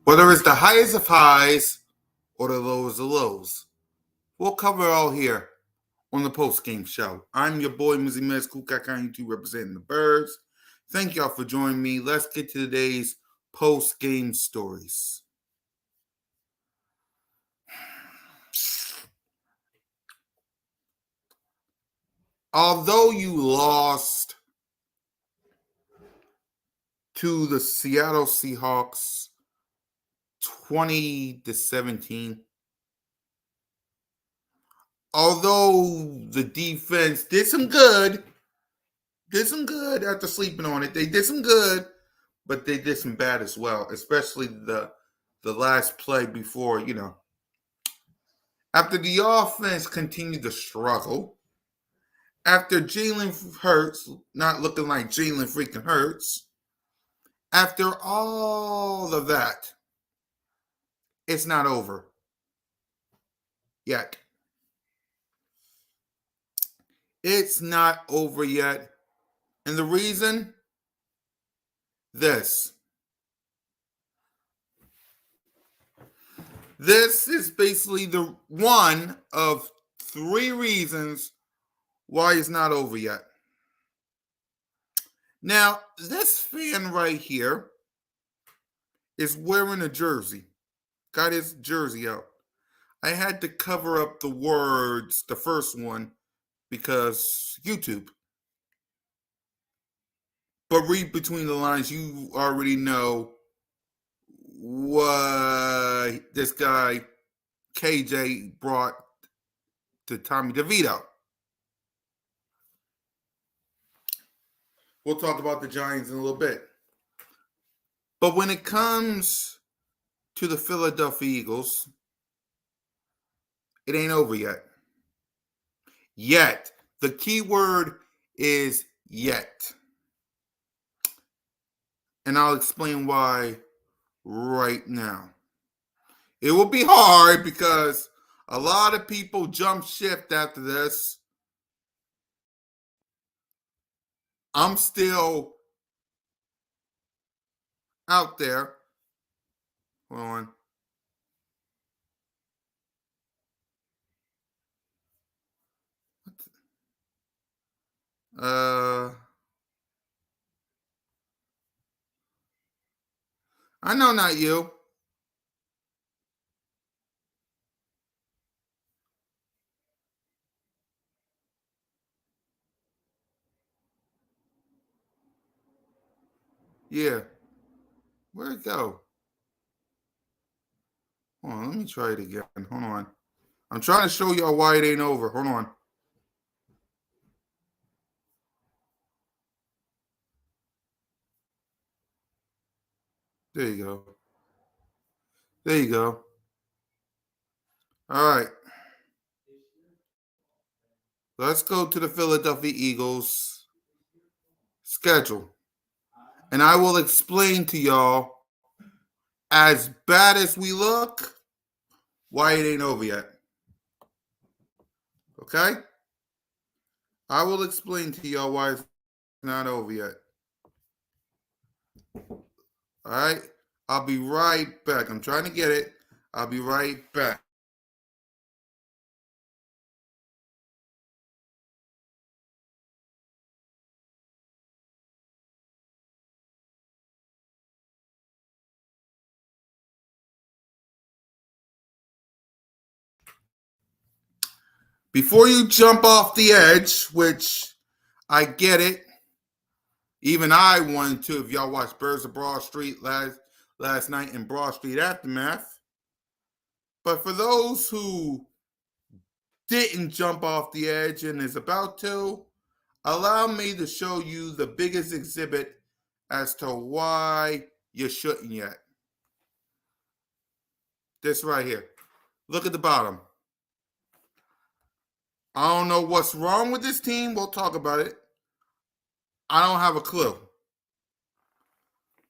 Whether it's the highest of highs or the lowest of lows, we'll cover it all here on the Postgame Show. I'm your boy, Mizzy Mez, Kukaka YouTube representing the Birds. Thank y'all for joining me. Let's get to today's post-game stories. Although you lost to the Seattle Seahawks 20-17, although the defense did some good after sleeping on it. They did some good, but they did some bad as well, especially the last play before, After the offense continued to struggle, after Jalen Hurts not looking like Jalen freaking Hurts, after all of that, it's not over yet. It's not over yet. And the reason? This is basically the one of three reasons why it's not over yet. Now, this fan right here is wearing a jersey. Got his jersey out. I had to cover up the words, the first one, because YouTube. But read between the lines, you already know what this guy, KJ, brought to Tommy DeVito. We'll talk about the Giants in a little bit. But when it comes to the Philadelphia Eagles, it ain't over yet. Yet. The key word is yet. And I'll explain why right now. It will be hard because a lot of people jump shift after this. I'm still out there. Hold on. I know not you. Yeah. Where'd it go? Hold on, let me try it again. Hold on. I'm trying to show y'all why it ain't over. Hold on. There you go. There you go. All right. Let's go to the Philadelphia Eagles schedule. And I will explain to y'all, as bad as we look, why it ain't over yet. Okay? I will explain to y'all why it's not over yet. All right? I'll be right back. I'm trying to get it. I'll be right back. Before you jump off the edge, which I get it, even I wanted to, if y'all watched Birds of Broad Street last night in Broad Street Aftermath. But for those who didn't jump off the edge and is about to, allow me to show you the biggest exhibit as to why you shouldn't yet. This right here. Look at the bottom. I don't know what's wrong with this team. We'll talk about it. I don't have a clue.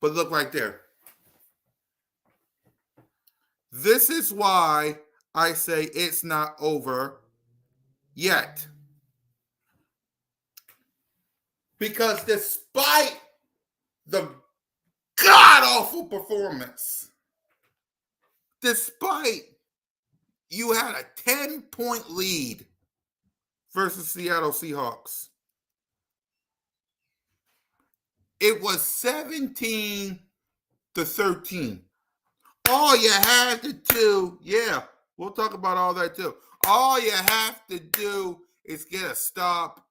But look right there. This is why I say it's not over yet. Because despite the god-awful performance despite you had a 10-point lead versus Seattle Seahawks. It was 17-13. All you had to do, yeah, we'll talk about all that too. All you have to do is get a stop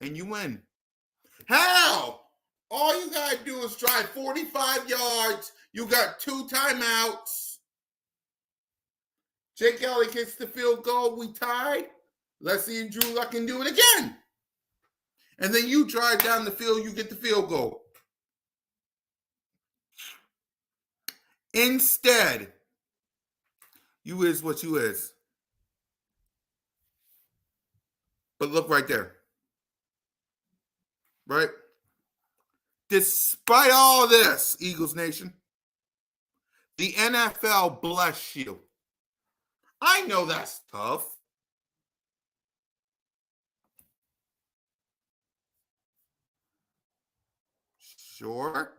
and you win. Hell, all you got to do is drive 45 yards. You got 2 timeouts. Jake Elliott gets the field goal. We tied. Let's see if Drew Luck can do it again. And then you drive down the field. You get the field goal. Instead, you is what you is. But look right there. Right? Despite all this, Eagles Nation, the NFL bless you. I know that's tough. Sure.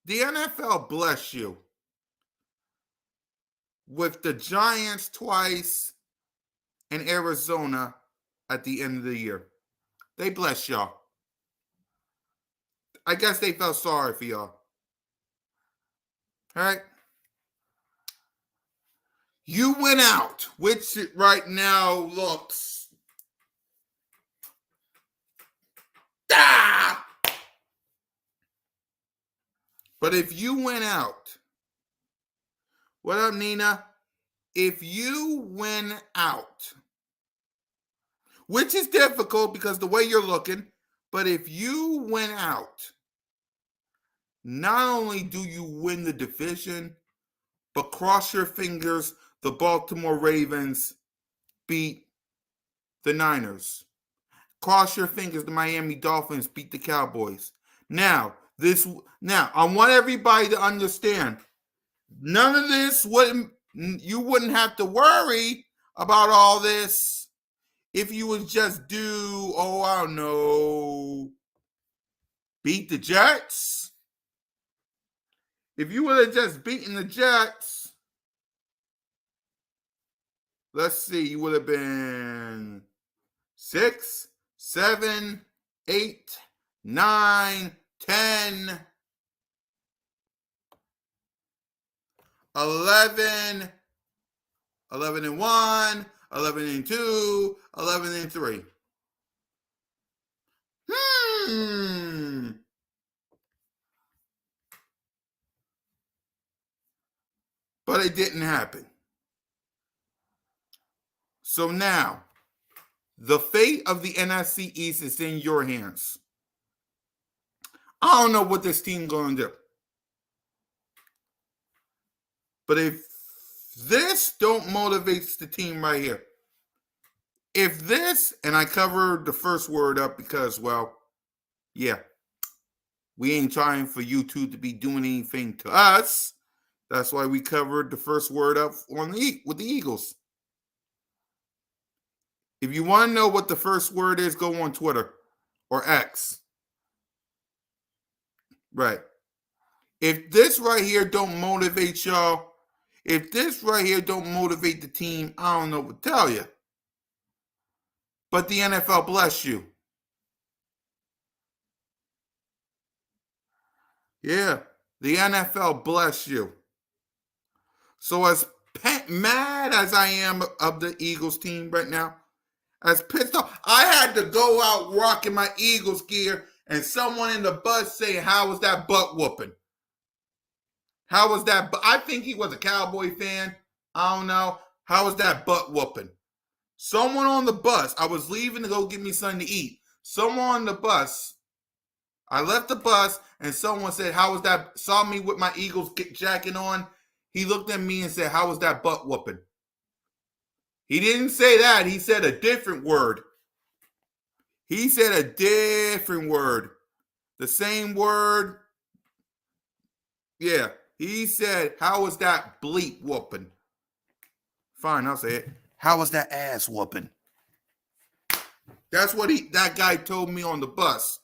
The NFL bless you with the Giants twice and Arizona at the end of the year. They bless y'all. I guess they felt sorry for y'all. All right? You went out, which right now looks... Ah! But if you went out... What up, Nina? If you win out, which is difficult because the way you're looking, but if you win out, not only do you win the division, but cross your fingers, the Baltimore Ravens beat the Niners. Cross your fingers, the Miami Dolphins beat the Cowboys. Now, I want everybody to understand, none of this you wouldn't have to worry about all this if you would just do, I don't know, beat the Jets. If you would have just beaten the Jets, let's see, you would have been 6, 7, 8, 9, 10, 11, 11 and 1, 11 and 2, 11 and 3. But it didn't happen. So now, the fate of the NFC East is in your hands. I don't know what this team's going to do. But if this don't motivate the team right here, if this, and I covered the first word up because, well, yeah, we ain't trying for you two to be doing anything to us. That's why we covered the first word up with the Eagles. If you want to know what the first word is, go on Twitter or X. Right. If this right here don't motivate y'all, if this right here don't motivate the team, I don't know what to tell you. But the NFL bless you. Yeah, the NFL bless you. So as mad as I am of the Eagles team right now, as pissed off, I had to go out rocking my Eagles gear and someone in the bus saying, how was that butt whooping? How was that? I think he was a Cowboy fan. I don't know. How was that butt whooping? Someone on the bus, I was leaving to go get me something to eat. Someone on the bus, I left the bus and someone said, how was that? Saw me with my Eagles jacket on. He looked at me and said, how was that butt whooping? He didn't say that. He said a different word. He said a different word. The same word. Yeah. He said, how was that bleep whooping? Fine, I'll say it. How was that ass whooping? That's what that guy told me on the bus.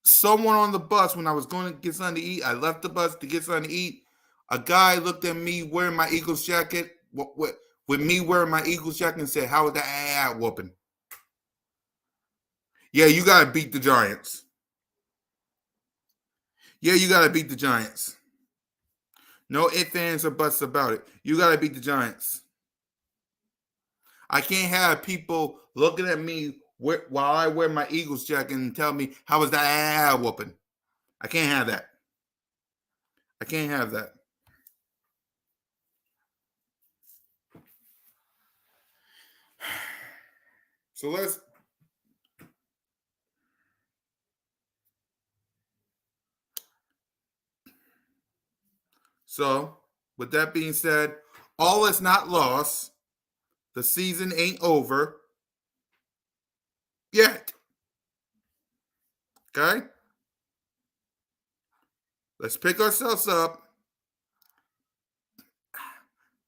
someone on the bus when I was going to get something to eat. I left the bus to get something to eat. A guy looked at me wearing my Eagles jacket, with me wearing my Eagles jacket, and said, "How was that whooping?" Yeah, you got to beat the Giants. Yeah, you got to beat the Giants. No ifs, ands, or buts about it. You got to beat the Giants. I can't have people looking at me while I wear my Eagles jacket and tell me, "How was that whooping?" I can't have that. I can't have that. So, with that being said, all is not lost. The season ain't over yet. Okay? Let's pick ourselves up.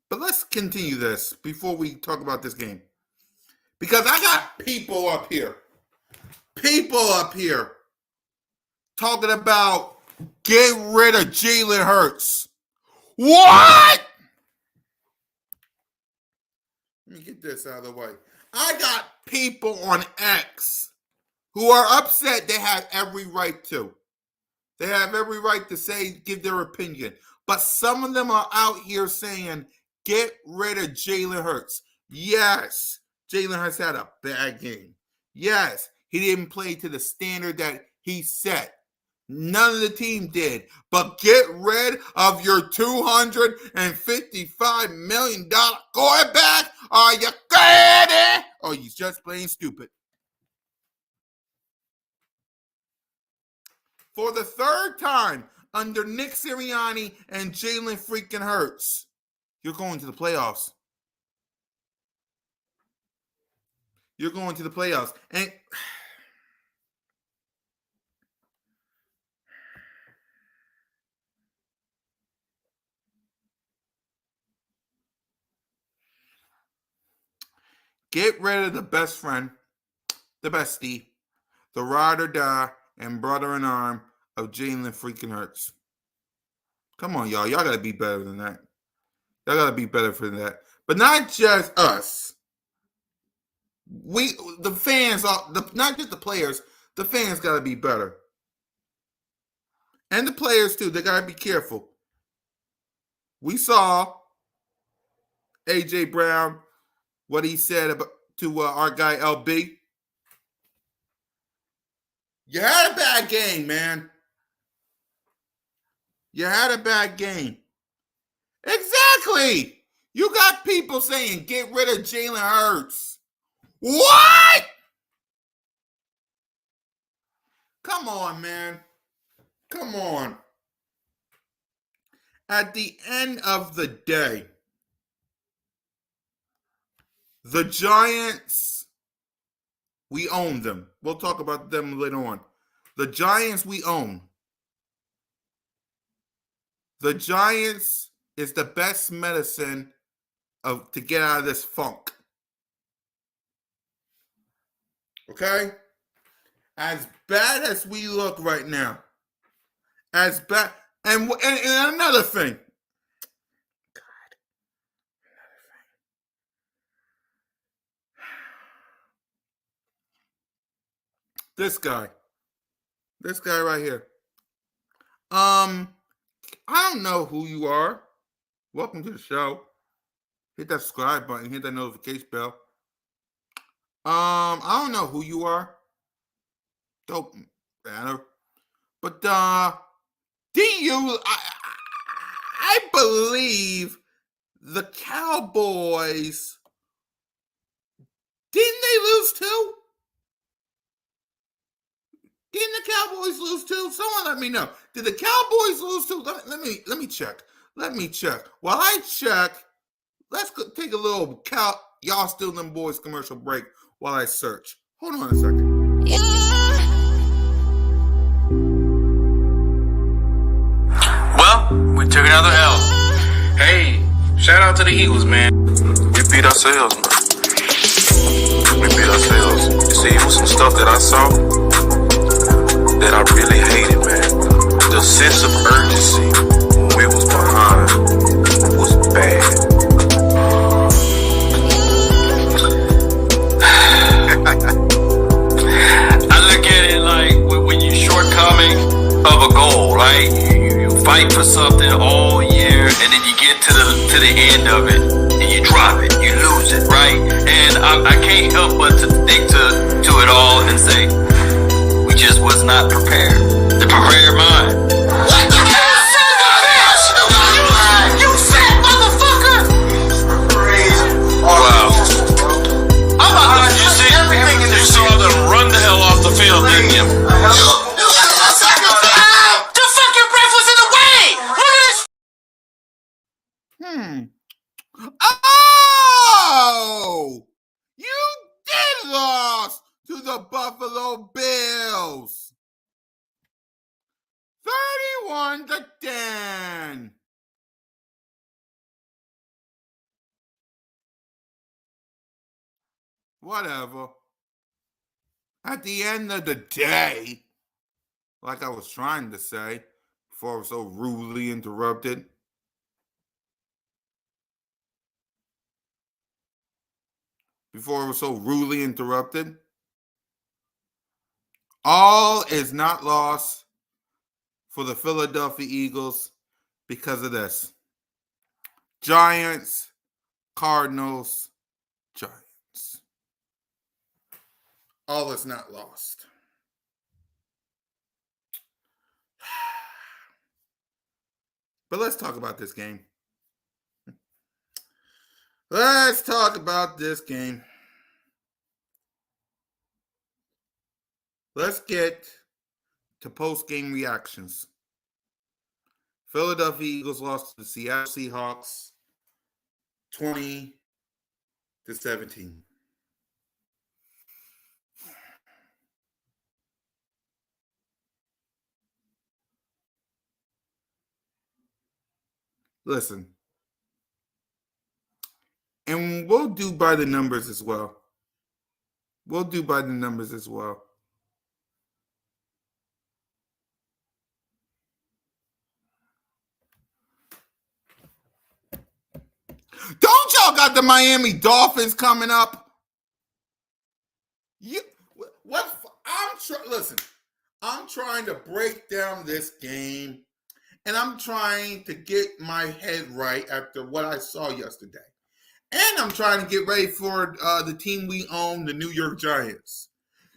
But let's continue this before we talk about this game. Because I got people up here talking about get rid of Jalen Hurts. What? Let me get this out of the way. I got people on X who are upset. They have every right to. They have every right to say, give their opinion. But some of them are out here saying, get rid of Jalen Hurts. Yes, Jalen Hurts had a bad game. Yes, he didn't play to the standard that he set. None of the team did. But get rid of your $255 million quarterback? Are you kidding? Or you just plain stupid? For the third time under Nick Sirianni and Jalen freaking Hurts, you're going to the playoffs. You're going to the playoffs. And get rid of the best friend, the bestie, the ride or die, and brother in arm of Jalen freaking Hurts. Come on, y'all. Y'all got to be better than that. Y'all got to be better for that. But not just us. The fans, not just the players, the fans got to be better. And the players, too. They got to be careful. We saw A.J. Brown, what he said about, to our guy LB. You had a bad game, man. You had a bad game. Exactly. You got people saying, get rid of Jalen Hurts. What? Come on, man. Come on. At the end of the day, the Giants, we own them. We'll talk about them later on. The Giants we own. The Giants is the best medicine to get out of this funk. Okay? As bad as we look right now, as bad, and another thing. God. This guy right here. I don't know who you are. Welcome to the show. Hit that subscribe button. Hit that notification bell. I don't know who you are. Don't matter. But I believe the Cowboys, didn't they lose too? Didn't the Cowboys lose too? Someone let me know. Did the Cowboys lose too? Let me check. Let me check. While I check, let's take a little y'all still them boys commercial break while I search. Hold on a second. Yeah. Well, we took another L. Hey, shout out to the Eagles, man. We beat ourselves, man. We beat ourselves. You see, it was some stuff that I saw. that I really hated, man. The sense of urgency when we was behind was bad. I look at it like when you're shortcoming of a goal, right? You fight for something all year, and then you get to the end of it, and you drop it, you lose it, right? And I can't help but to think to it all and say, we just was not prepared. The prepared mind. What the hell, son of a bitch? You fat motherfucker! Wow. I'm behind you. See everything, and you saw them run the hell off the field, didn't you? The fucking breath was in the way. Look at this. Oh! You did lose to the Buffalo Bills. 31-10. Whatever. At the end of the day, like I was trying to say before I was so rudely interrupted, all is not lost for the Philadelphia Eagles because of this. Giants, Cardinals, Giants. All is not lost. But let's talk about this game. Let's get to post-game reactions. Philadelphia Eagles lost to the Seattle Seahawks 20-17. Listen, and we'll do by the numbers as well. Don't y'all got the Miami Dolphins coming up? Listen, I'm trying to break down this game, and I'm trying to get my head right after what I saw yesterday. And I'm trying to get ready for the team we own, the New York Giants.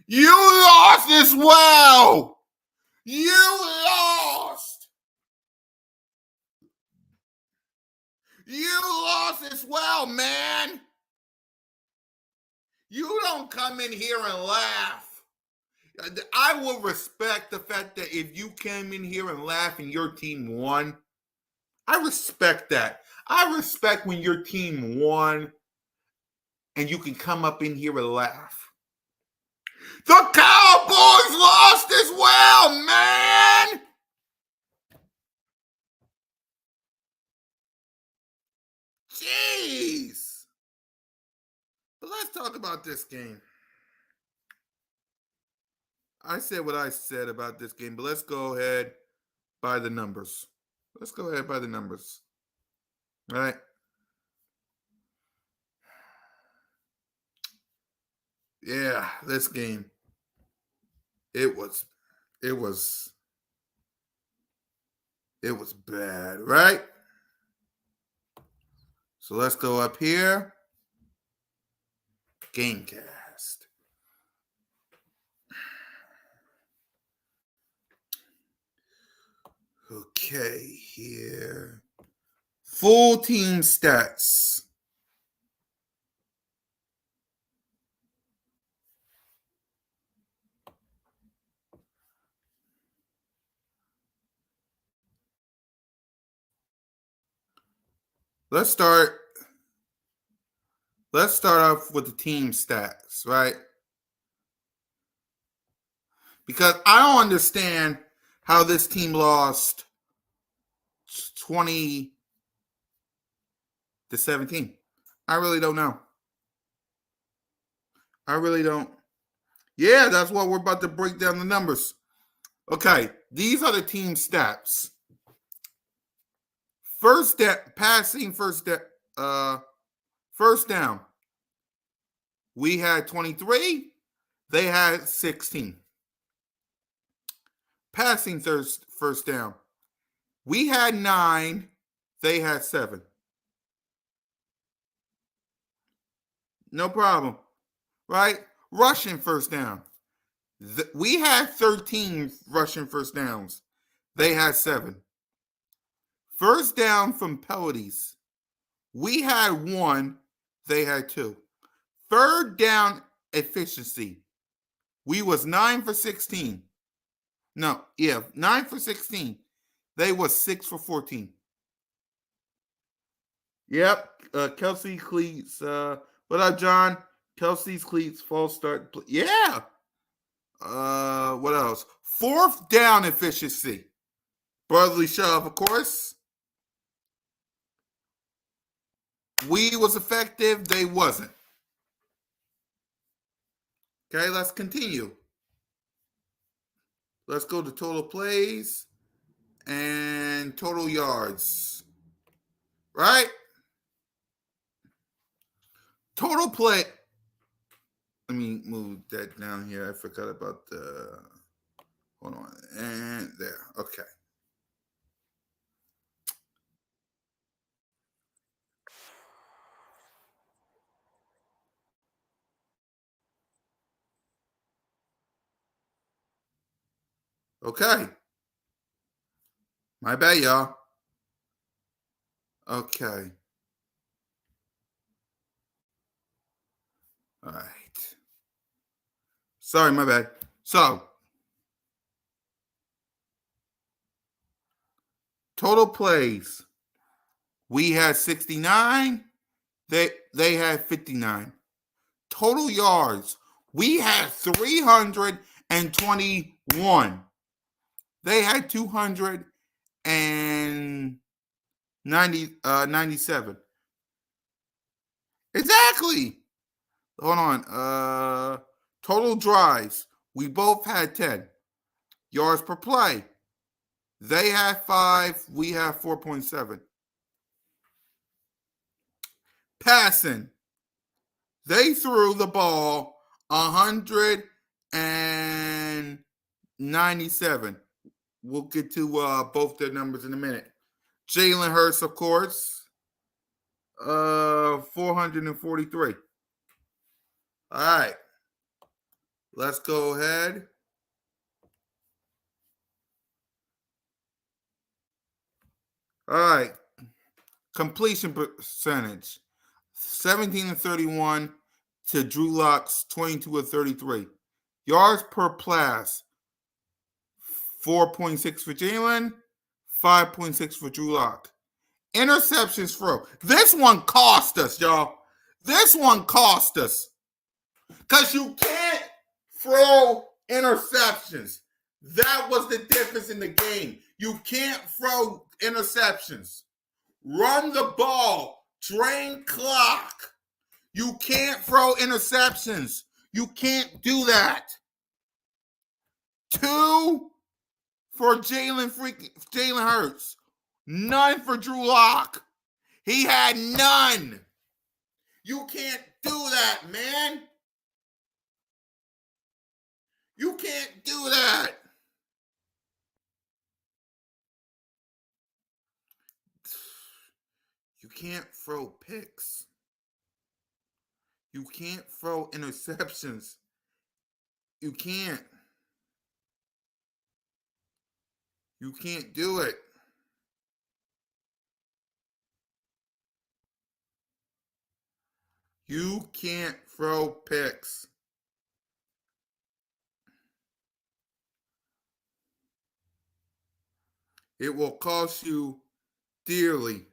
You lost as well. You lost as well, man. You don't come in here and laugh. I will respect the fact that if you came in here and laughed and your team won, I respect that. I respect when your team won and you can come up in here and laugh. The Cowboys lost as well, man. Jeez. But let's talk about this game. I said what I said about this game, but let's go ahead by the numbers. All right. Yeah, this game. It was bad, right? So let's go up here. Gamecast. Okay, here. Full team stats. Let's start off with the team stats, right? Because I don't understand how this team lost 20-17. I really don't know. I really don't. Yeah, that's what we're about to break down the numbers. Okay, these are the team stats. First down. We had 23. They had 16. Passing first down. We had 9. They had 7. No problem. Right? Rushing first down. We had 13 rushing first downs. They had 7. First down from penalties. We had 1. They had 2. Third down efficiency. We was 9 for 16. 9 for 16. They was 6 for 14. Yep. Kelsey cleats. What up, John? Kelsey's cleats, false start. Yeah. What else? Fourth down efficiency. Brotherly shove, of course. We was effective. They wasn't. Okay, let's continue. Let's go to total plays and total yards. Right? Total play. Let me move that down here. I forgot about the. Hold on. And there. Okay. Okay. My bad, y'all. Okay. All right. Sorry, my bad. So, total plays. We had 69. They had 59. Total yards. We had 321. They had 297. Exactly. Hold on. Total drives. We both had 10. Yards per play. They had 5. We have 4.7. Passing. They threw the ball 197. We'll get to both their numbers in a minute. Jalen Hurts, of course, 443. All right. Let's go ahead. All right. Completion percentage. 17 of 31 to Drew Lock's 22 of 33. Yards per pass. 4.6 for Jalen, 5.6 for Drew Lock. Interceptions throw. This one cost us, y'all. This one cost us. Because you can't throw interceptions. That was the difference in the game. You can't throw interceptions. Run the ball. Drain clock. You can't throw interceptions. You can't do that. 2 for Jalen Hurts. None for Drew Lock. He had none. You can't do that, man. You can't do that. You can't throw picks. You can't throw interceptions. You can't. You can't do it. You can't throw picks. It will cost you dearly.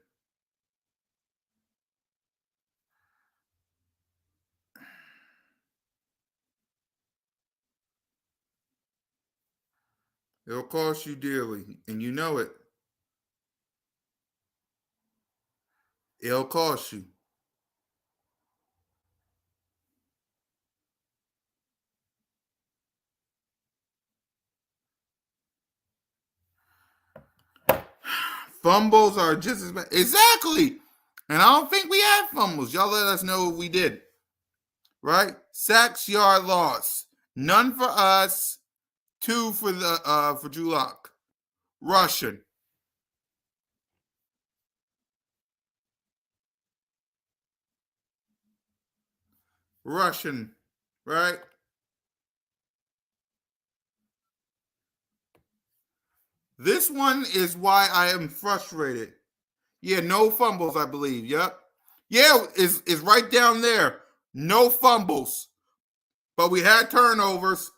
It'll cost you dearly, and you know it. It'll cost you. Fumbles are just as bad. Exactly. And I don't think we had fumbles. Y'all let us know what we did. Right? Sacks, yard, loss. None for us. 2 for Drew Lock. Russian. Right? This one is why I am frustrated. Yeah, no fumbles, I believe. Yep. Yeah, is right down there. No fumbles. But we had turnovers.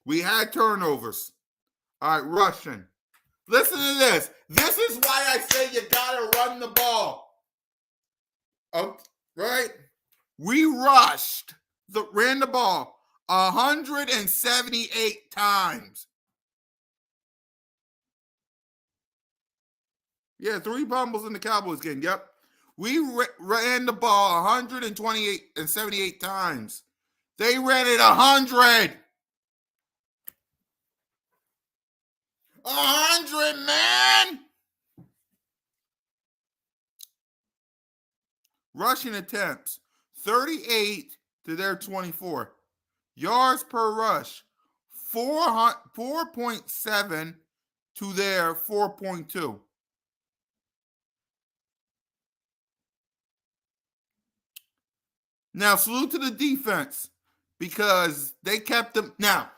All right, Russian. Listen to this. This is why I say you gotta run the ball. Oh, right? We ran the ball 178 times. Yeah, 3 fumbles in the Cowboys game. Yep. We ran the ball 128 and 78 times. They ran it 100. 100, man. Rushing attempts, 38 to their 24. Yards per rush, 4.7 to their 4.2. Now, salute to the defense because they kept them. Now,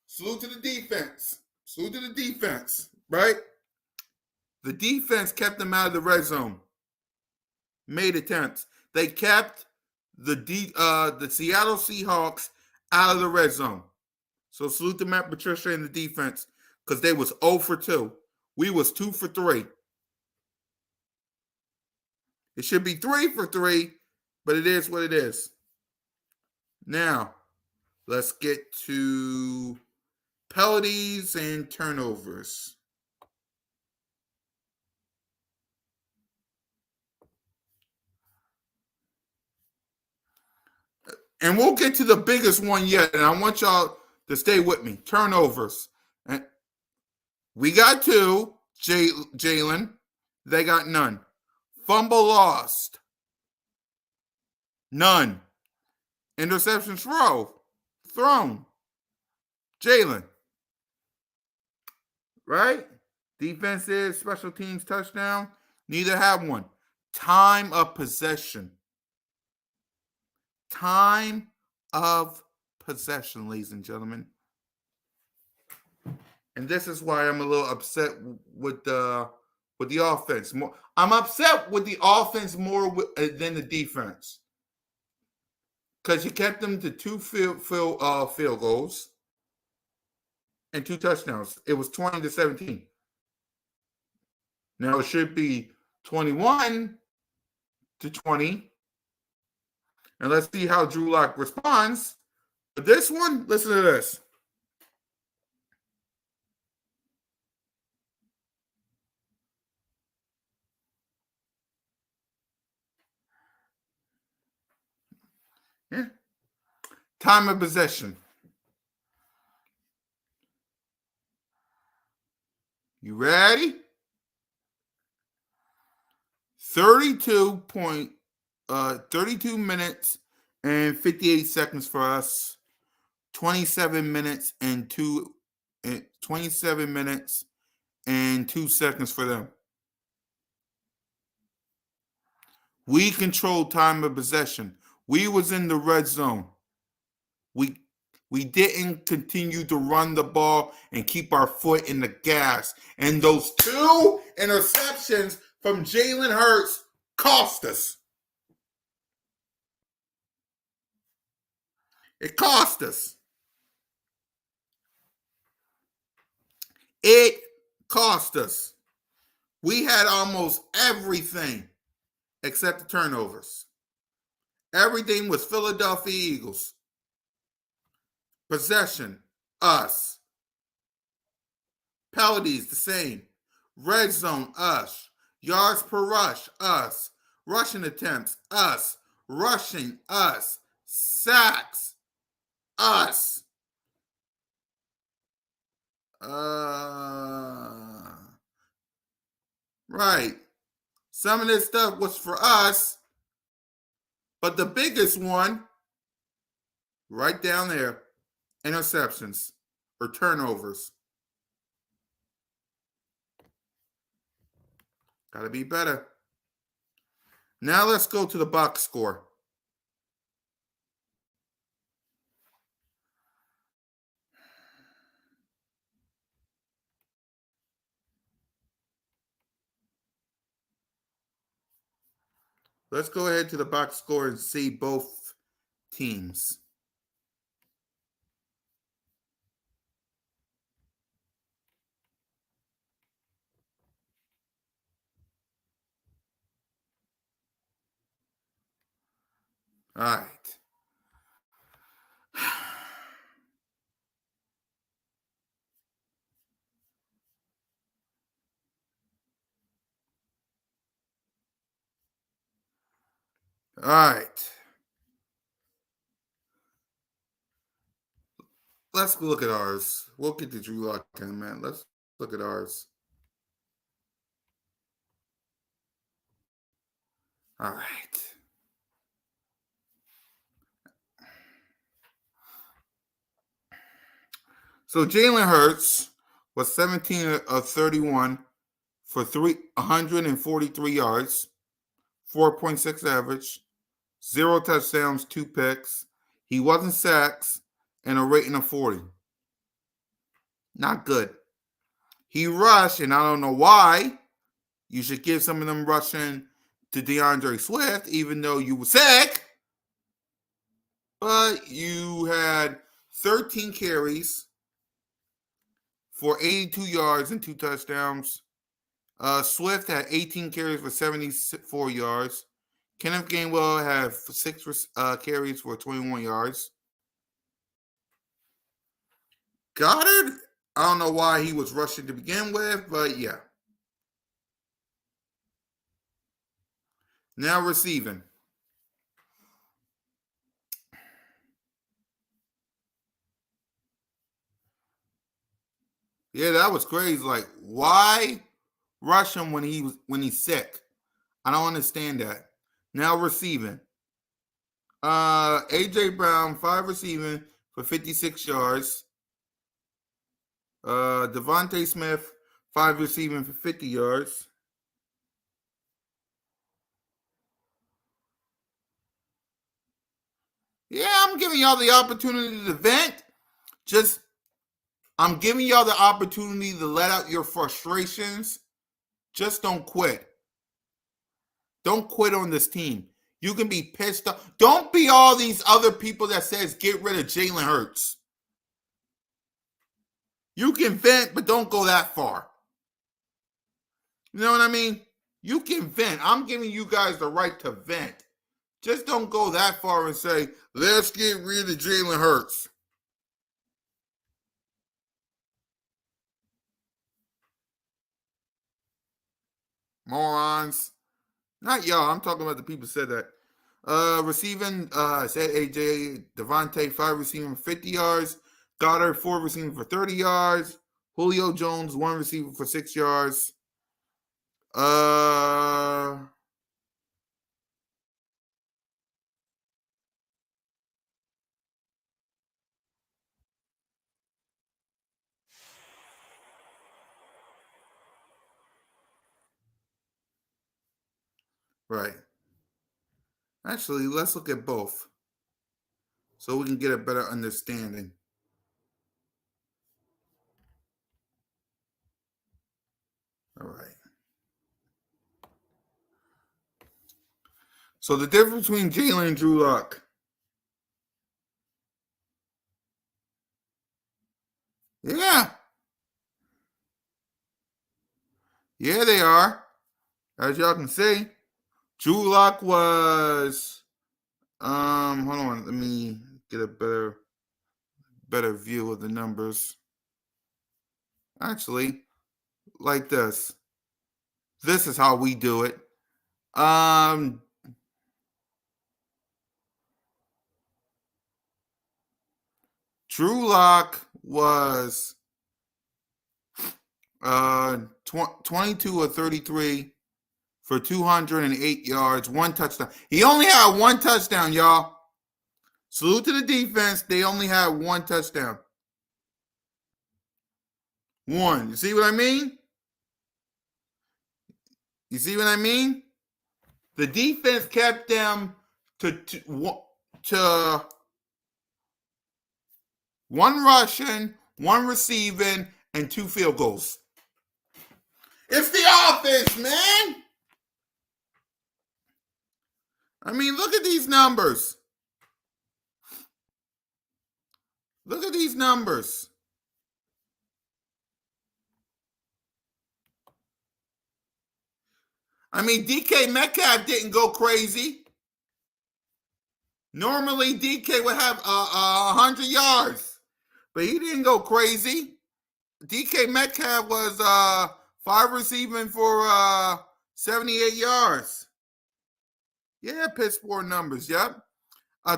salute to the defense. Right? The defense kept them out of the red zone. Made attempts. They kept the Seattle Seahawks out of the red zone. So salute to Matt Patricia and the defense because they was 0 for 2. We was 2 for 3. It should be 3 for 3, but it is what it is. Now, let's get to penalties and turnovers. And we'll get to the biggest one yet, and I want y'all to stay with me. Turnovers. And we got 2, Jalen. They got none. Fumble lost. None. Interception thrown. Jalen. Right? Defensive, special teams touchdown. Neither have one. Time of possession. Time of possession, ladies and gentlemen. And this is why I'm a little upset with the offense. I'm upset with the offense more than the defense. Because you kept them to 2 field goals and 2 touchdowns. It was 20-17. Now it should be 21-20. And let's see how Drew Lock responds. But this one, listen to this. Yeah. Time of possession. You ready? 32 minutes and 58 seconds for us. 27 minutes and 2 seconds for them. We controlled time of possession. We was in the red zone. We didn't continue to run the ball and keep our foot in the gas. And those 2 interceptions from Jalen Hurts cost us. It cost us. It cost us. We had almost everything except the turnovers. Everything was Philadelphia Eagles. Possession, us. Penalties, the same. Red zone, us. Yards per rush, us. Rushing attempts, us. Rushing, us. Sacks, us. Right. Some of this stuff was for us, but the biggest one, right down there, interceptions or turnovers. Got to be better. Now let's go to the box score. Let's go ahead to the box score and see both teams. All right. All right. Let's look at ours. We'll get to Drew Lock in a minute. Let's look at ours. All right. So Jalen Hurts was 17 of 31 for 143 yards, 4.6 average, 0 touchdowns, 2 picks. He wasn't sacked, and a rating of 40. Not good. He rushed, and I don't know why. You should give some of them rushing to DeAndre Swift, even though you were sick. But you had 13 carries for 82 yards and 2 touchdowns. Swift had 18 carries for 74 yards. Kenneth Gainwell had 6 carries for 21 yards. Goddard, I don't know why he was rushing to begin with, but yeah. Now receiving. Yeah, that was crazy. Like, why rush him when he's sick? I don't understand that. Now receiving. AJ Brown, 5 receiving for 56 yards. Devontae Smith, 5 receiving for 50 yards. Yeah, I'm giving y'all the opportunity to vent. I'm giving y'all the opportunity to let out your frustrations. Just don't quit. Don't quit on this team. You can be pissed off. Don't be all these other people that says get rid of Jalen Hurts. You can vent, but don't go that far. You know what I mean? You can vent. I'm giving you guys the right to vent. Just don't go that far and say, let's get rid of Jalen Hurts. Morons. Not y'all. I'm talking about the people who said that. Receiving, said AJ Devontae, 5 receiving for 50 yards. Goddard, 4 receiving for 30 yards. Julio Jones, 1 receiver for 6 yards. Right. Actually, let's look at both so we can get a better understanding. All right. So the difference between Jalen and Drew Lock. Yeah. Yeah, they are. As y'all can see. Drew Lock was hold on, let me get a better view of the numbers. Actually, like this. This is how we do it. Drew Lock was 22 or 33 for 208 yards, 1 touchdown. He only had 1 touchdown, y'all. Salute to the defense. They only had 1 touchdown. 1. You see what I mean? You see what I mean? The defense kept them to 1 rushing, 1 receiving, and 2 field goals. It's the offense, man. I mean, look at these numbers. Look at these numbers. I mean, DK Metcalf didn't go crazy. Normally, DK would have 100 yards, but he didn't go crazy. DK Metcalf was 5 receiving for 78 yards. Yeah, Pittsburgh numbers, yep.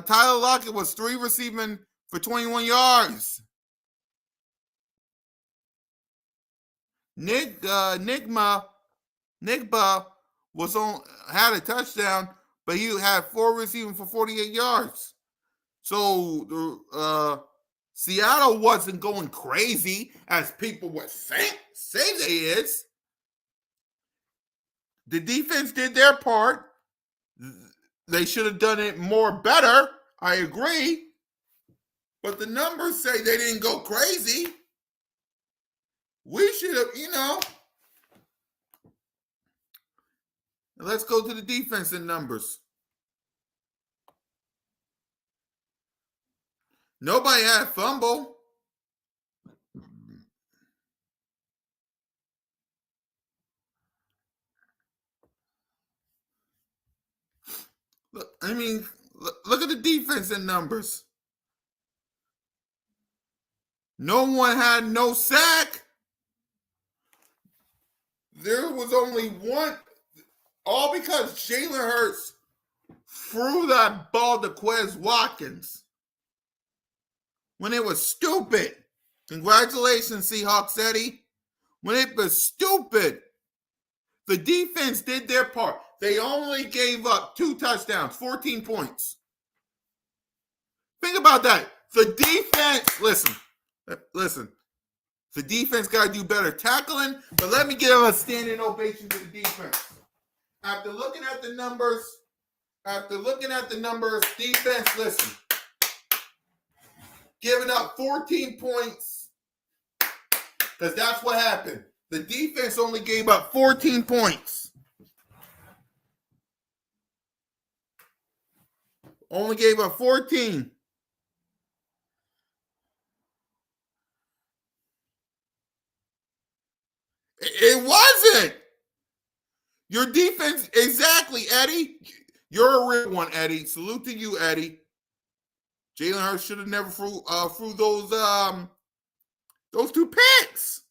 Tyler Lockett was 3 receiving for 21 yards. Nigba had a touchdown, but he had 4 receiving for 48 yards. So Seattle wasn't going crazy as people would say they is. The defense did their part. They should have done it more better. I agree. But the numbers say they didn't go crazy. We should have, Let's go to the defense in numbers. Nobody had a fumble. Look at the defense in numbers. No one had no sack. There was only 1. All because Jalen Hurts threw that ball to Quez Watkins when it was stupid. Congratulations, Seahawks, Eddie. When it was stupid, the defense did their part. They only gave up 2 touchdowns, 14 points. Think about that. The defense, listen. The defense got to do better tackling, but let me give a standing ovation to the defense. After looking at the numbers, defense, listen. Giving up 14 points, because that's what happened. The defense only gave up 14 points. Only gave up 14. It wasn't. Your defense, exactly, Eddie. You're a real one, Eddie. Salute to you, Eddie. Jalen Hurts should have never threw those 2 picks.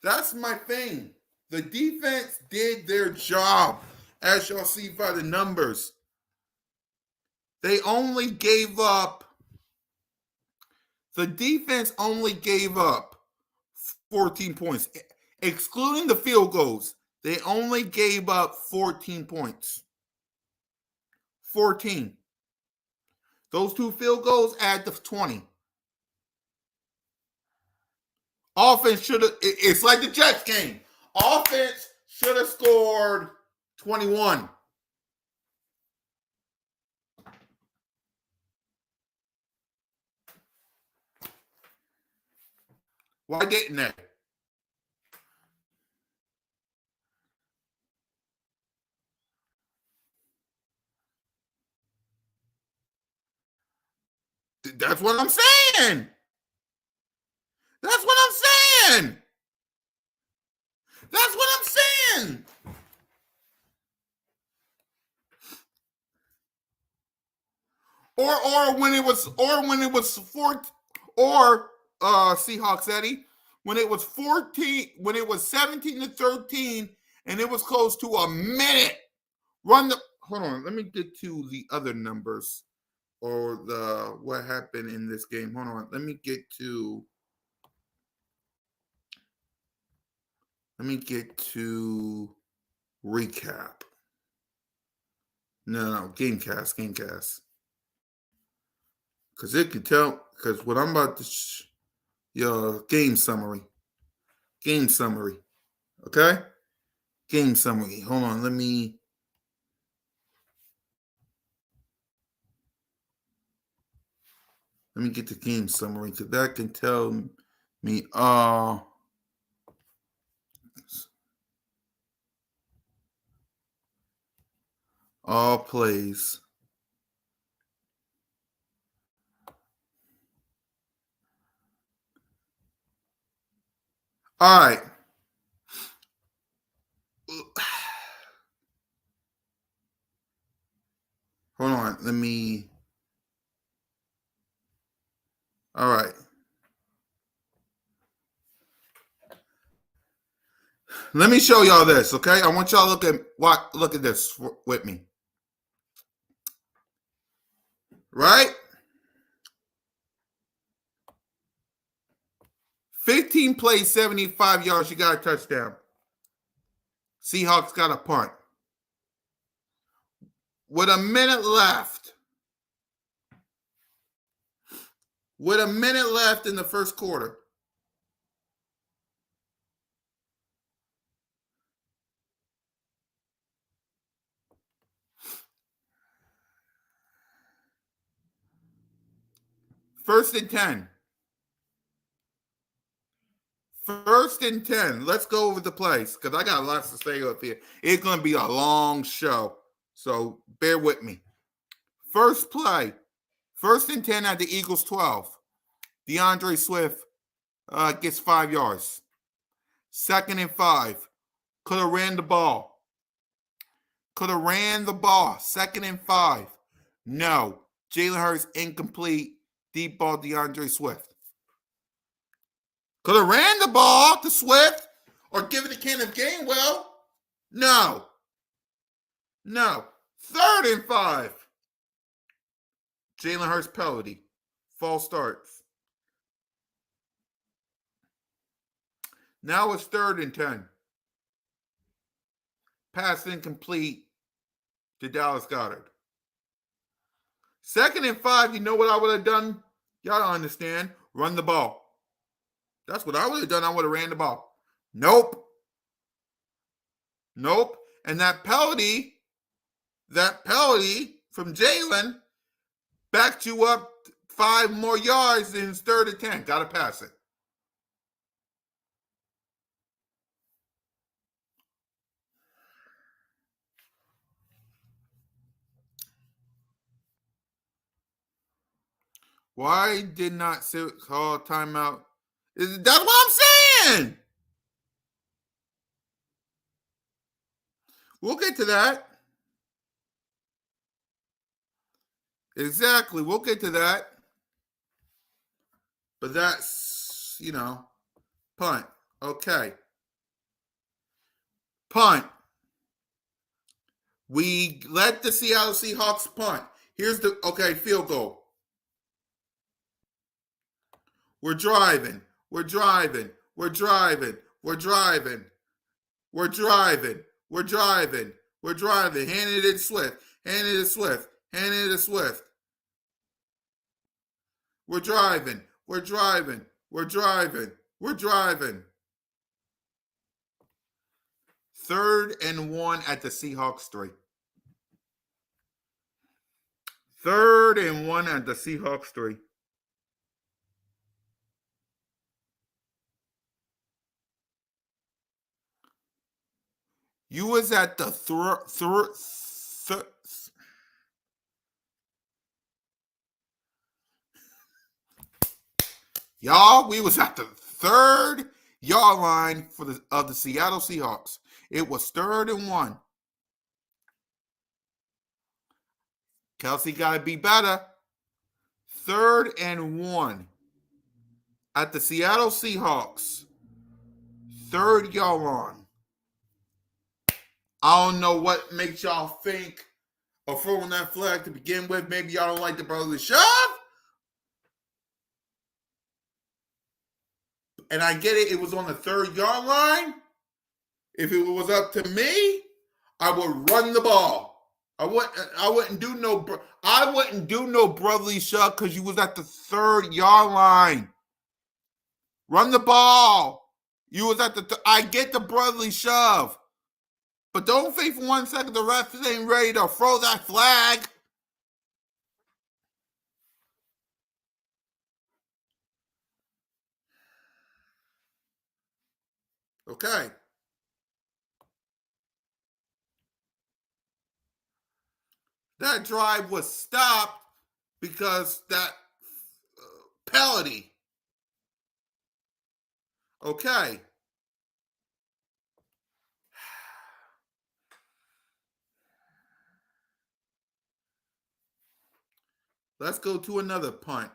That's my thing. The defense did their job, as y'all see by the numbers. The defense only gave up 14 points. Excluding the field goals, they only gave up 14 points. 14. Those 2 field goals add to 20. Offense should have, it's like the Jets game. Offense should have scored 21. Why didn't they? That's what I'm saying. That's what I'm saying. That's what I'm saying. Or when it was Seahawks, Eddie, when it was 17-13 and it was close to a minute. hold on. Let me get to the other numbers or what happened in this game. Hold on. Let me get to recap. No, Gamecast. Because it could tell, because what I'm about to game summary. Okay? Game summary. Hold on, let me get the game summary, because that can tell me all plays. All right. Hold on. All right. Let me show y'all this, okay? I want y'all to look at this with me. Right? 15 plays, 75 yards. You got a touchdown. Seahawks got a punt. With a minute left in the first quarter, First and 10. Let's go over the plays because I got lots to say up here. It's going to be a long show, so bear with me. First play, 1st and 10 at the Eagles 12. DeAndre Swift gets 5 yards. 2nd and 5. Could have ran the ball. 2nd and 5. No. Jalen Hurts incomplete. Deep ball, DeAndre Swift. Could have ran the ball to Swift or given it to Kenneth Gainwell. No. 3rd and 5. Jalen Hurts penalty. False starts. Now it's 3rd and 10. Pass incomplete to Dallas Goedert. 2nd and 5, you know what I would have done? Y'all don't understand. Run the ball. That's what I would have done. I would have ran the ball. Nope. And that penalty from Jalen backed you up 5 more yards in 3rd and 10. Got to pass it. Why did not call timeout? That's what I'm saying. We'll get to that. Exactly. We'll get to that. But that's, punt. Okay. Punt. We let the Seattle Seahawks punt. Here's field goal. We're driving. Handed it to Swift. We're driving. 3rd and 1 at the Seahawks 3. 3rd and 1 at the Seahawks 3. You was at the y'all. We was at the 3rd yard line of the Seattle Seahawks. It was 3rd and 1. Kelsey got to be better. 3rd and 1 at the Seattle Seahawks. 3rd yard line. I don't know what makes y'all think or throwing that flag to begin with. Maybe y'all don't like the brotherly shove. And I get it, it was on the 3rd-yard line. If it was up to me, I would run the ball. I wouldn't do no brotherly shove because you was at the 3rd-yard line. Run the ball. You was at I get the brotherly shove. But don't think for 1 second the ref ain't ready to throw that flag. Okay. That drive was stopped because that penalty. Okay. Let's go to another punt.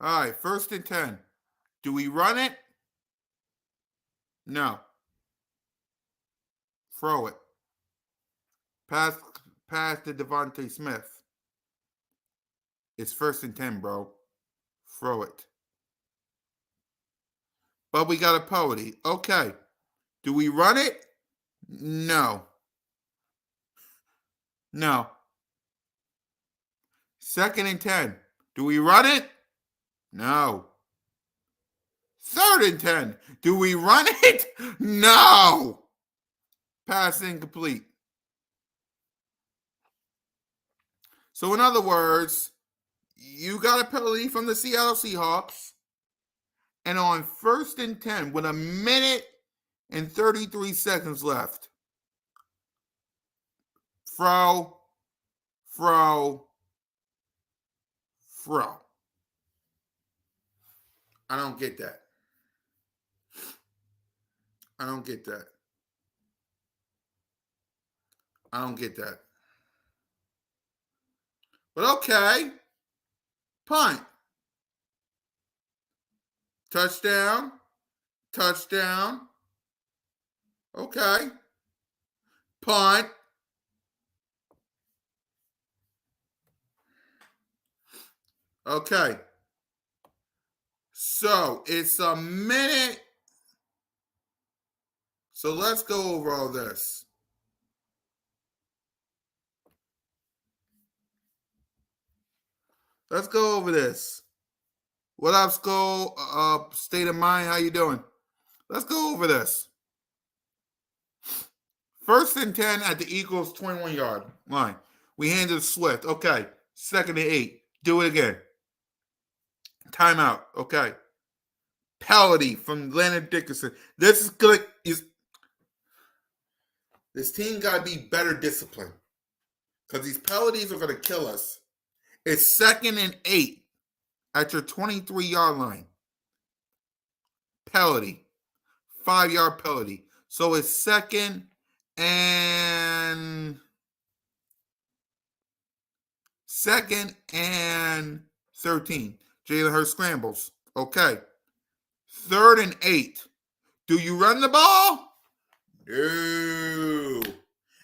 All right, 1st and 10. Do we run it? No. Throw it. Pass to Devontae Smith. It's 1st and 10, bro. Throw it. But we got a penalty. Okay. Do we run it? No. No. 2nd and 10. Do we run it? No. 3rd and 10. Do we run it? No. Pass incomplete. So in other words, you got a penalty from the Seattle Seahawks. And on 1st and 10, with 1 minute and 33 seconds left, throw. I don't get that. I don't get that. But okay. Punt. Touchdown. Okay. Punt. Okay. So it's 1 minute. So let's go over all this. Let's go over this. What up, Skull? State of Mind, how you doing? Let's go over this. 1st and 10 at the Eagles 21-yard line. We handed Swift. Okay. 2nd and 8. Do it again. Timeout. Okay. Penalty from Leonard Dickerson. This is good. This team got to be better disciplined because these penalties are going to kill us. It's 2nd and 8 at your 23-yard line. Penalty. 5-yard penalty. So it's 2nd and 13. Jalen Hurts scrambles. Okay. 3rd and 8. Do you run the ball? No.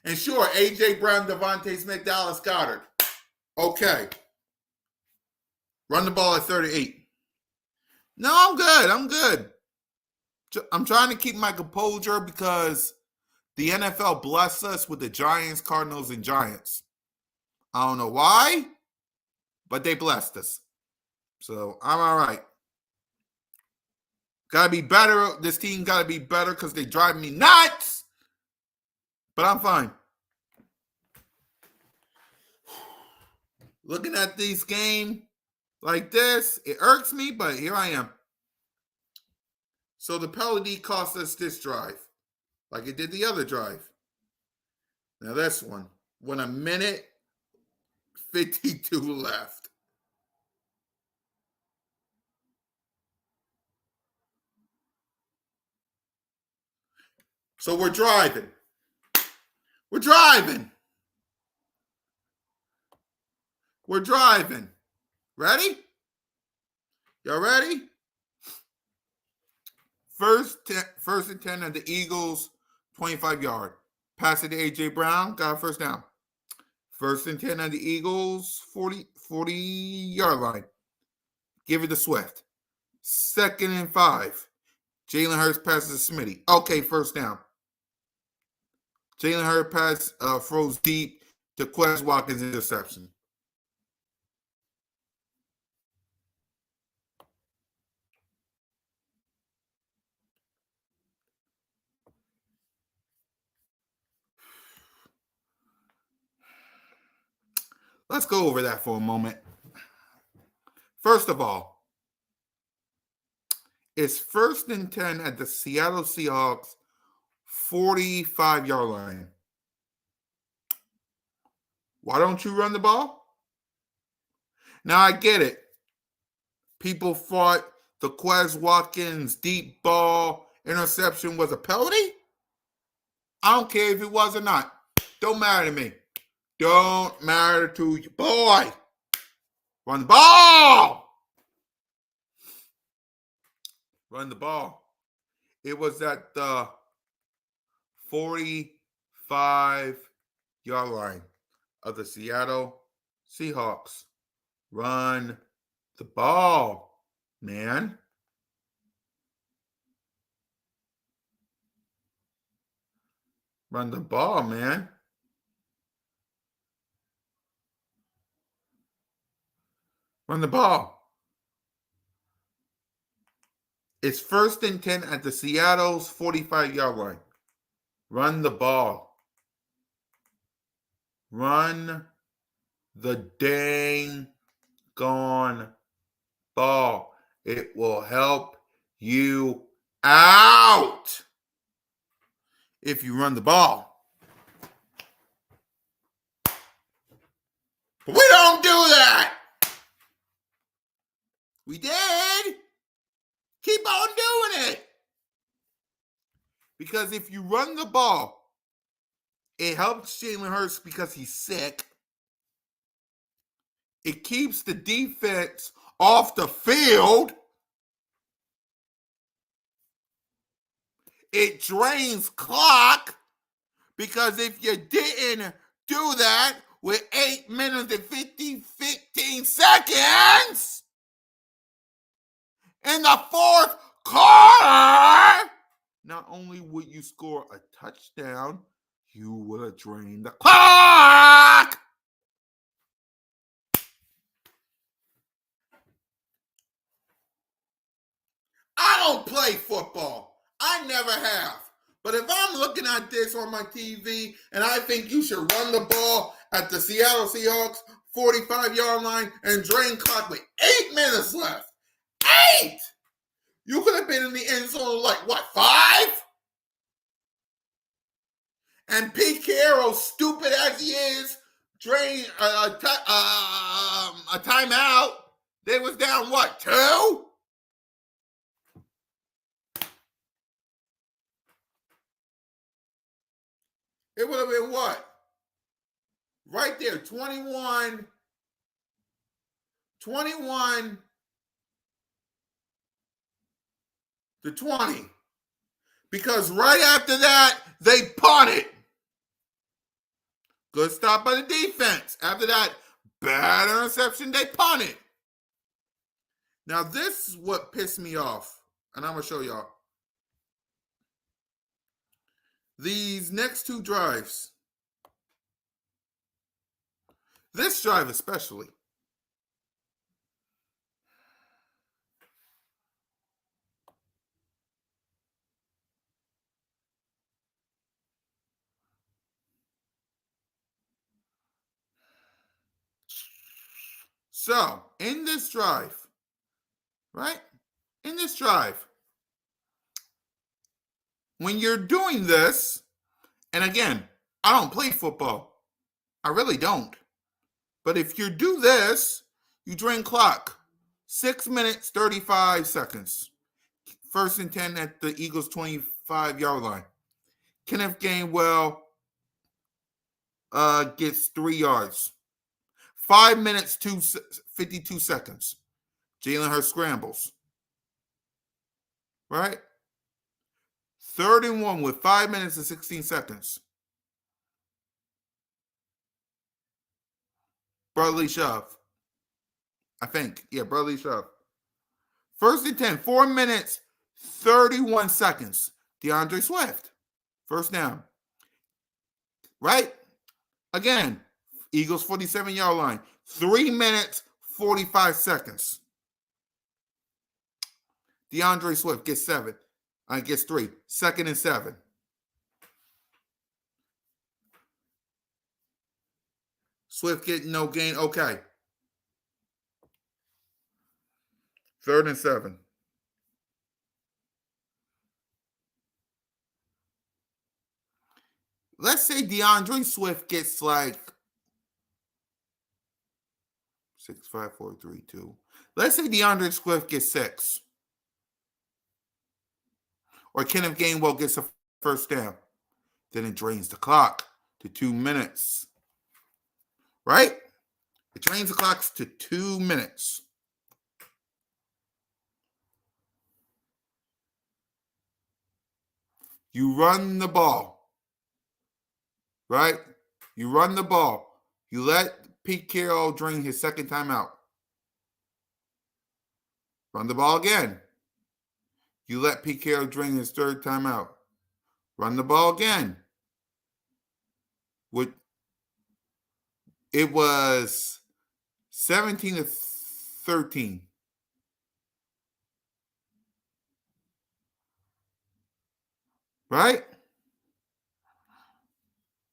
And sure, A.J. Brown, Devontae Smith, Dallas Goedert. Okay. Run the ball at 3rd and 8. No, I'm good. I'm trying to keep my composure because the NFL blessed us with the Giants, Cardinals, and Giants. I don't know why, but they blessed us. So I'm all right. Got to be better. This team got to be better because they drive me nuts. But I'm fine. Looking at this game like this, it irks me, but here I am. So the penalty cost us this drive, like it did the other drive. Now this one, when 1 minute 52 left. So we're driving. We're driving. We're driving. Ready? Y'all ready? First and 10 of the Eagles, 25-yard. Pass it to A.J. Brown. Got a first down. First and 10 of the Eagles, 40-yard line. Give it to Swift. Second and 5. Jalen Hurts passes to Smitty. Okay, first down. Jalen Hurts pass throws deep to Quez Watkins, interception. Let's go over that for a moment. First of all, it's first and 10 at the Seattle Seahawks 45-yard line. Why don't you run the ball? Now, I get it. People thought the Quez Watkins deep ball interception was a penalty. I don't care if it was or not. Don't matter to me. Don't matter to you. Boy, run the ball. Run the ball. It was at the 45-yard line of the Seattle Seahawks. Run the ball, man. Run the ball, man. Run the ball. It's first and 10 at the Seattle's 45-yard line. Run the ball. Run the dang gone ball. It will help you out if you run the ball. But we don't do that. We did. Keep on doing it. Because if you run the ball, it helps Jalen Hurts because he's sick. It keeps the defense off the field. It drains clock because if you didn't do that with 8 minutes and 15 seconds in the fourth quarter, not only would you score a touchdown, you would have drained the clock. I don't play football. I never have. But if I'm looking at this on my TV and I think you should run the ball at the Seattle Seahawks 45-yard line and drain clock with 8 minutes left. 8! You could have been in the end zone like, what, 5? And Pete Carroll, stupid as he is, drained a timeout. They was down, what, 2? It would have been what? Right there, 21 to 20. Because right after that, they punted. Good stop by the defense. After that bad interception, they punted. Now, this is what pissed me off. And I'm going to show y'all. These next 2 drives. This drive especially. So, in this drive, right? In this drive, when you're doing this, and again, I don't play football. I really don't. But if you do this, you drain clock. 6 minutes, 35 seconds. First and 10 at the Eagles' 25-yard line. Kenneth Gainwell gets 3 yards. 5 minutes, 52 seconds. Jalen Hurts scrambles. Right? 3rd and 1 with 5 minutes and 16 seconds. Brotherly shove. I think. Yeah, brotherly shove. 1st and 10, 4 minutes, 31 seconds. DeAndre Swift. 1st down. Right? Again, Eagles 47-yard line. 3 minutes, 45 seconds. DeAndre Swift gets 7. Gets 3. 2nd and 7. Swift getting no gain. Okay. 3rd and 7. Let's say DeAndre Swift gets like 6, 5, 4, 3, 2. Let's say DeAndre Swift gets 6. Or Kenneth Gainwell gets a 1st down. Then it drains the clock to 2 minutes. Right? It drains the clock to 2 minutes. You run the ball. Right? You run the ball. You let Pete Carroll drain his 2nd timeout. Run the ball again. You let Pete Carroll drain his 3rd timeout. Run the ball again. It was 17-13. Right?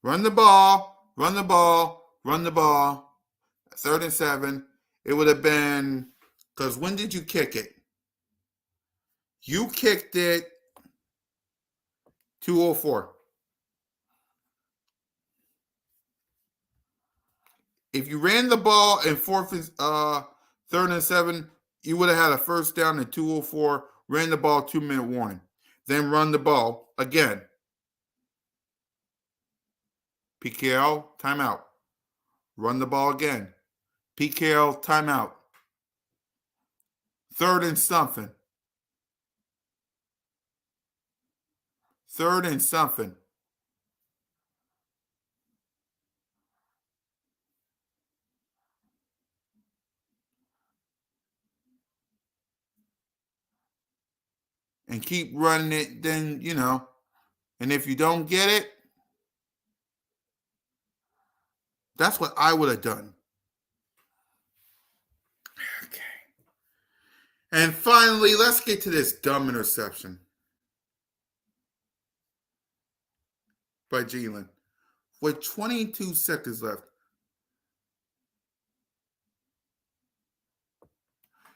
Run the ball, run the ball, run the ball. 3rd and 7. It would have been, because when did you kick it? You kicked it 2:04. If you ran the ball in 3rd and 7, you would have had a 1st down in 2:04. Ran the ball, 2-minute warning. Then run the ball again. PKL, timeout. Run the ball again. PKL, timeout. 3rd and something. 3rd and something. And keep running it, then, and if you don't get it, that's what I would have done. Okay. And finally, let's get to this dumb interception by Jalen. With 22 seconds left.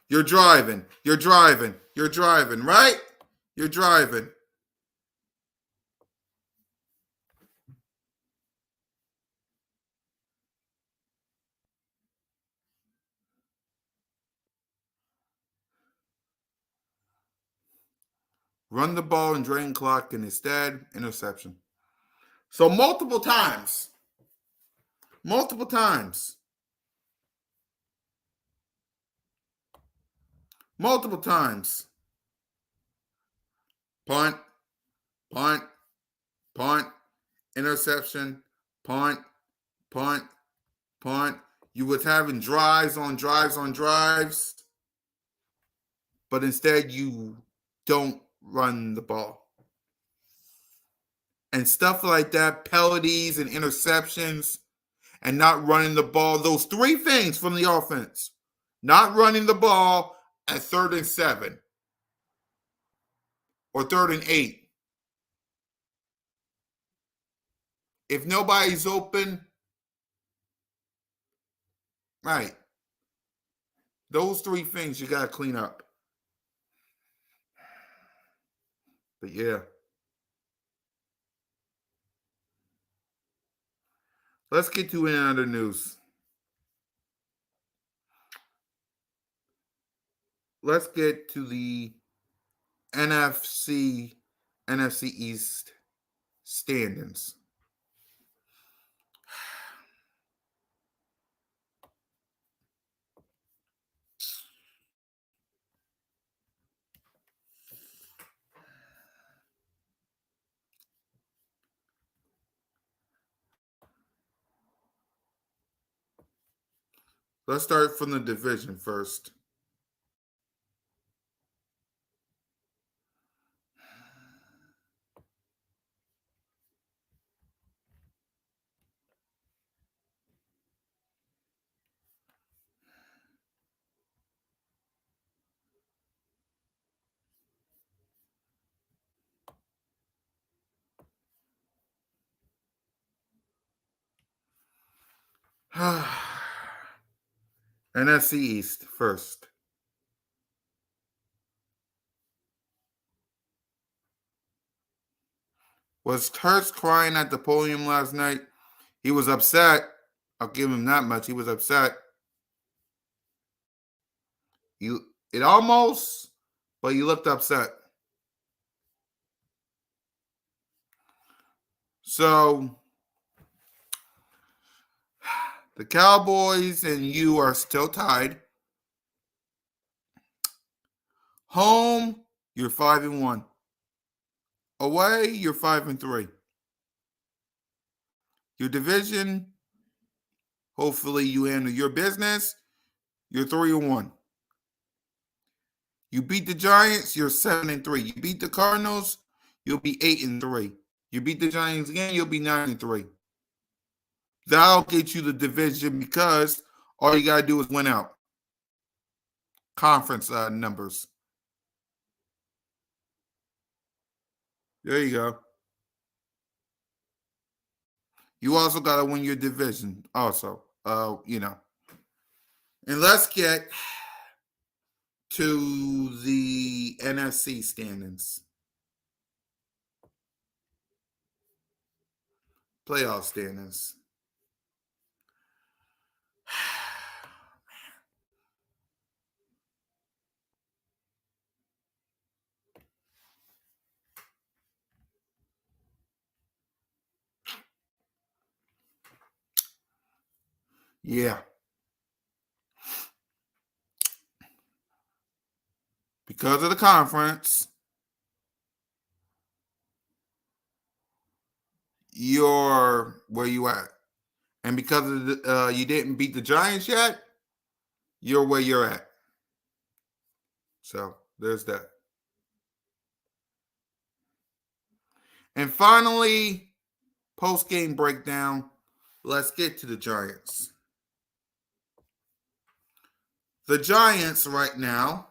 You're driving, right? You're driving. Run the ball and drain clock, and instead, interception. So multiple times. Punt, interception, punt. You was having drives on drives, but instead you don't run the ball. And stuff like that, penalties and interceptions, and not running the ball, those 3 things from the offense. Not running the ball at 3rd and 7 or 3rd and 8. If nobody's open, right, those 3 things you got to clean up. But yeah. Let's get to another news. Let's get to the NFC East standings. Let's start from the division first. NFC East first. Was Hurts crying at the podium last night? He was upset. I'll give him that much. He was upset. It almost, but he looked upset. So the Cowboys and you are still tied. Home, you're 5-1. Away, you're 5-3. Your division, hopefully you handle your business. You're 3-1. You beat the Giants, you're 7-3. You beat the Cardinals, you'll be 8-3. You beat the Giants again, you'll be 9-3. That'll get you the division because all you gotta do is win out. Conference numbers. There you go. You also gotta win your division. Also, And let's get to the NFC standings. Playoff standings. Yeah. Because of the conference, you're where you at. And because of you didn't beat the Giants yet, you're where you're at. So there's that. And finally, post-game breakdown. Let's get to the Giants. The Giants right now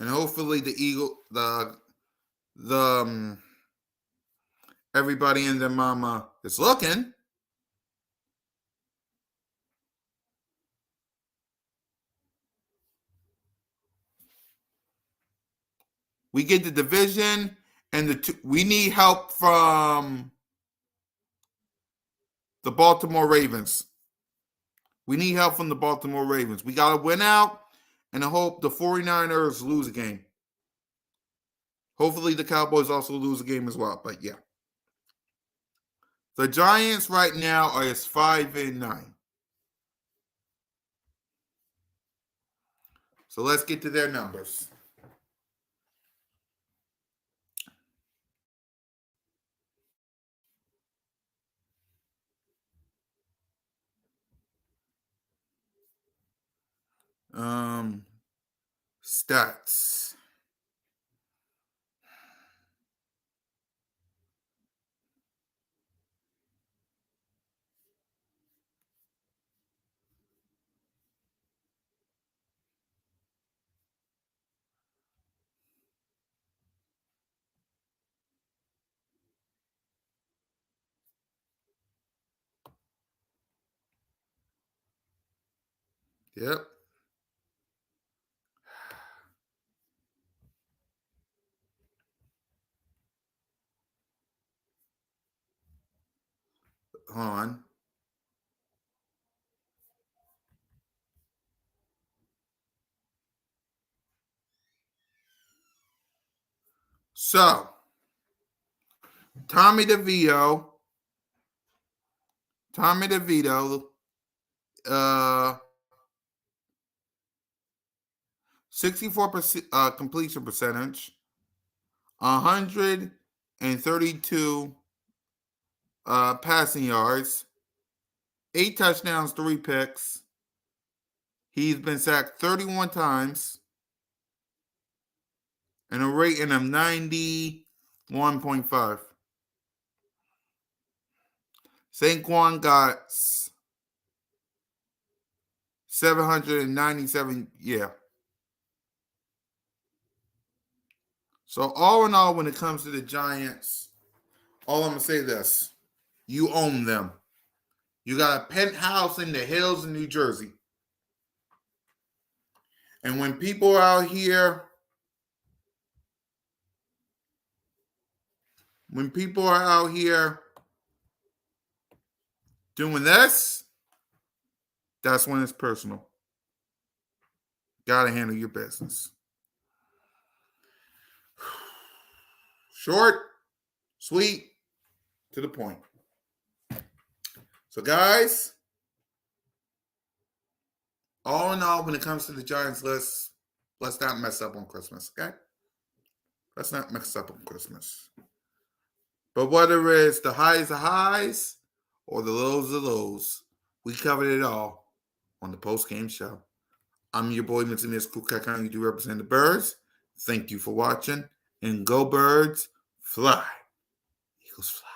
and hopefully everybody and their mama is looking. We get the division, and we need help from the Baltimore Ravens. We need help from the Baltimore Ravens. We got to win out, and I hope the 49ers lose a game. Hopefully the Cowboys also lose a game as well, but yeah. The Giants right now are 5-9. So let's get to their numbers. Stats. Yep. Hold on. So, Tommy DeVito, 64% completion percentage, 132 passing yards, 8 touchdowns, 3 picks. He's been sacked 31 times and a rating of 91.5. Saquon got 797. Yeah. So all in all, when it comes to the Giants, all I'm going to say this. You own them. You got a penthouse in the hills in New Jersey. And when people are out here, doing this, that's when it's personal. Gotta handle your business. Short, sweet, to the point. So, guys, all in all, when it comes to the Giants list, let's not mess up on Christmas, okay? Let's not mess up on Christmas. But whether it's the highs of highs or the lows of lows, we covered it all on the post-game show. I'm your boy, Mr. Miss Cool Cat County. You do represent the Birds. Thank you for watching. And go Birds, fly. Eagles fly.